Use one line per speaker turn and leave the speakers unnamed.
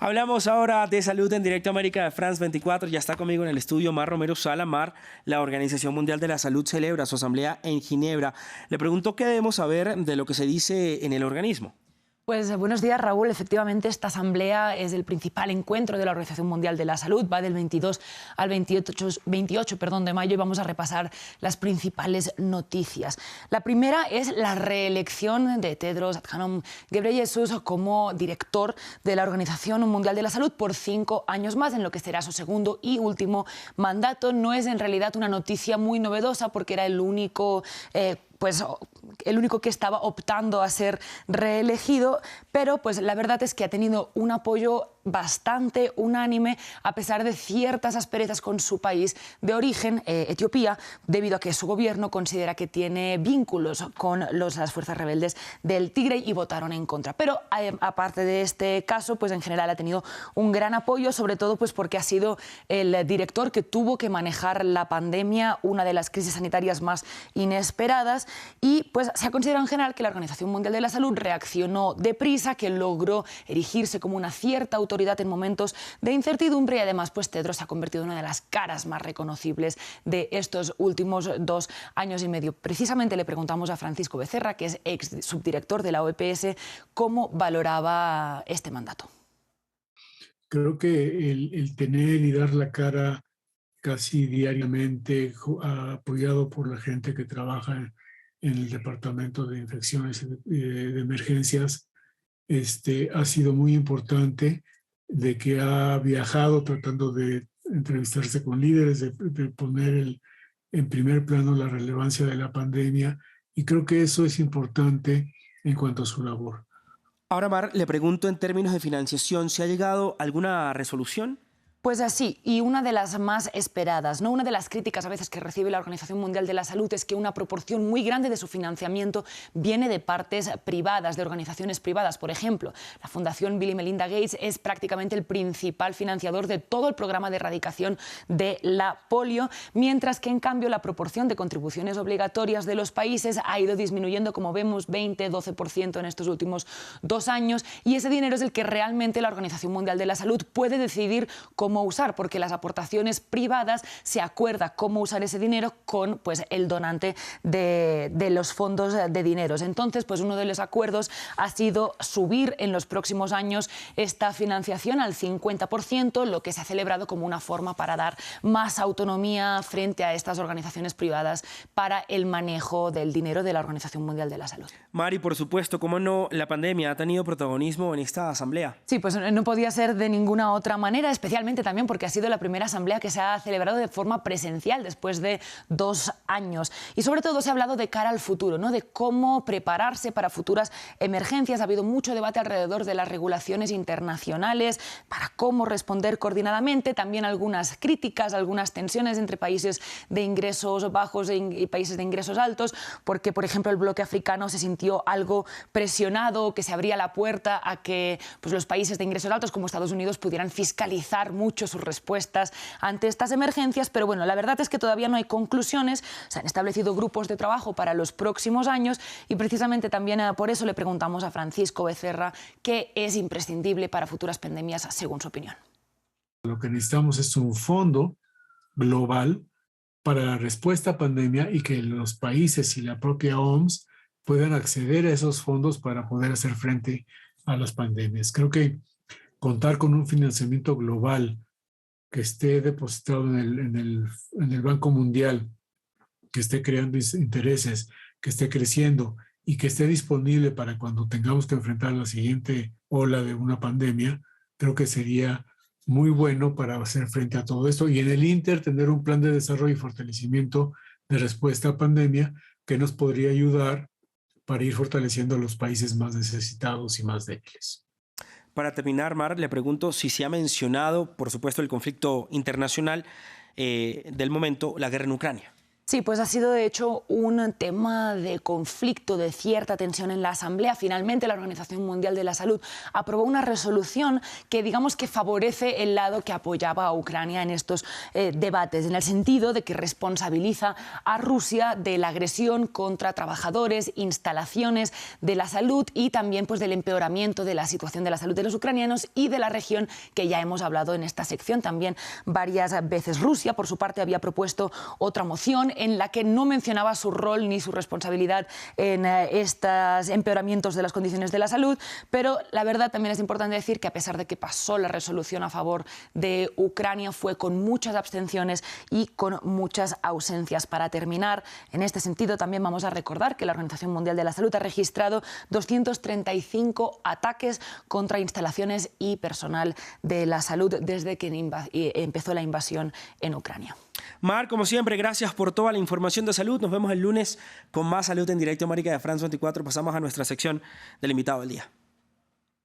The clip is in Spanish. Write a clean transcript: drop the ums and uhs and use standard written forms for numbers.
Hablamos ahora de salud en directo América de France 24. Ya está conmigo en el estudio Mar Romero Sala. Mar, la Organización Mundial de la Salud celebra su asamblea en Ginebra. Le pregunto qué debemos saber de lo que se dice en el organismo.
Pues buenos días, Raúl. Efectivamente, esta asamblea es el principal encuentro de la Organización Mundial de la Salud. Va del 22 al 28 de mayo y vamos a repasar las principales noticias. La primera es la reelección de Tedros Adhanom Ghebreyesus como director de la Organización Mundial de la Salud por 5 años más, en lo que será su segundo y último mandato. No es en realidad una noticia muy novedosa porque era el único que estaba optando a ser reelegido, pero pues la verdad es que ha tenido un apoyo bastante unánime a pesar de ciertas asperezas con su país de origen, Etiopía, debido a que su gobierno considera que tiene vínculos con las fuerzas rebeldes del Tigray y votaron en contra. Pero aparte de este caso, pues en general ha tenido un gran apoyo, sobre todo pues porque ha sido el director que tuvo que manejar la pandemia, una de las crisis sanitarias más inesperadas, y pues se ha considerado en general que la Organización Mundial de la Salud reaccionó deprisa, que logró erigirse como una cierta autoridad en momentos de incertidumbre y además pues Tedros se ha convertido en una de las caras más reconocibles de estos últimos 2 años y medio. Precisamente le preguntamos a Francisco Becerra, que es ex subdirector de la OPS, cómo valoraba este mandato.
Creo que el tener y dar la cara casi diariamente, apoyado por la gente que trabaja en el Departamento de Infecciones de Emergencias, ha sido muy importante, de que ha viajado tratando de entrevistarse con líderes, de poner en primer plano la relevancia de la pandemia, y creo que eso es importante en cuanto a su labor.
Ahora, Mar, le pregunto en términos de financiación, ¿se ha llegado a alguna resolución?
Pues así, y una de las más esperadas, ¿no? Una de las críticas a veces que recibe la Organización Mundial de la Salud es que una proporción muy grande de su financiamiento viene de partes privadas, de organizaciones privadas. Por ejemplo, la Fundación Bill y Melinda Gates es prácticamente el principal financiador de todo el programa de erradicación de la polio, mientras que en cambio la proporción de contribuciones obligatorias de los países ha ido disminuyendo, como vemos, 20-12% en estos últimos 2 años, y ese dinero es el que realmente la Organización Mundial de la Salud puede decidir cómo usar, porque las aportaciones privadas se acuerda cómo usar ese dinero con pues, el donante de los fondos de dineros. Entonces, pues uno de los acuerdos ha sido subir en los próximos años esta financiación al 50%, lo que se ha celebrado como una forma para dar más autonomía frente a estas organizaciones privadas para el manejo del dinero de la Organización Mundial de la Salud.
Mari, por supuesto, cómo no, la pandemia ha tenido protagonismo en esta asamblea.
Sí, pues no podía ser de ninguna otra manera, especialmente también porque ha sido la primera asamblea que se ha celebrado de forma presencial después de 2 años. Y sobre todo se ha hablado de cara al futuro, ¿no? De cómo prepararse para futuras emergencias. Ha habido mucho debate alrededor de las regulaciones internacionales, para cómo responder coordinadamente, también algunas críticas, algunas tensiones entre países de ingresos bajos y países de ingresos altos, porque, por ejemplo, el bloque africano se sintió algo presionado, que se abría la puerta a que pues, los países de ingresos altos como Estados Unidos pudieran fiscalizar mucho sus respuestas ante estas emergencias, pero bueno, la verdad es que todavía no hay conclusiones. Se han establecido grupos de trabajo para los próximos años y precisamente también por eso le preguntamos a Francisco Becerra qué es imprescindible para futuras pandemias según su opinión.
Lo que necesitamos es un fondo global para la respuesta a pandemia y que los países y la propia OMS puedan acceder a esos fondos para poder hacer frente a las pandemias. Creo que contar con un financiamiento global que esté depositado en el Banco Mundial, que esté creando intereses, que esté creciendo y que esté disponible para cuando tengamos que enfrentar la siguiente ola de una pandemia, creo que sería muy bueno para hacer frente a todo esto. Y en el Inter tener un plan de desarrollo y fortalecimiento de respuesta a pandemia que nos podría ayudar para ir fortaleciendo a los países más necesitados y más débiles.
Para terminar, Mar, le pregunto si se ha mencionado, por supuesto, el conflicto internacional del momento, la guerra en Ucrania.
Sí, pues ha sido de hecho un tema de conflicto, de cierta tensión en la Asamblea. Finalmente la Organización Mundial de la Salud aprobó una resolución que digamos que favorece el lado que apoyaba a Ucrania en estos debates, en el sentido de que responsabiliza a Rusia de la agresión contra trabajadores, instalaciones de la salud y también pues del empeoramiento de la situación de la salud de los ucranianos y de la región, que ya hemos hablado en esta sección también varias veces. Rusia, por su parte, había propuesto otra moción en la que no mencionaba su rol ni su responsabilidad en estos empeoramientos de las condiciones de la salud, pero la verdad también es importante decir que a pesar de que pasó la resolución a favor de Ucrania, fue con muchas abstenciones y con muchas ausencias. Para terminar, en este sentido también vamos a recordar que la Organización Mundial de la Salud ha registrado 235 ataques contra instalaciones y personal de la salud desde que empezó la invasión en Ucrania.
Mar, como siempre, gracias por toda la información de salud. Nos vemos el lunes con más Salud en Directo, América de France 24. Pasamos a nuestra sección del invitado del día.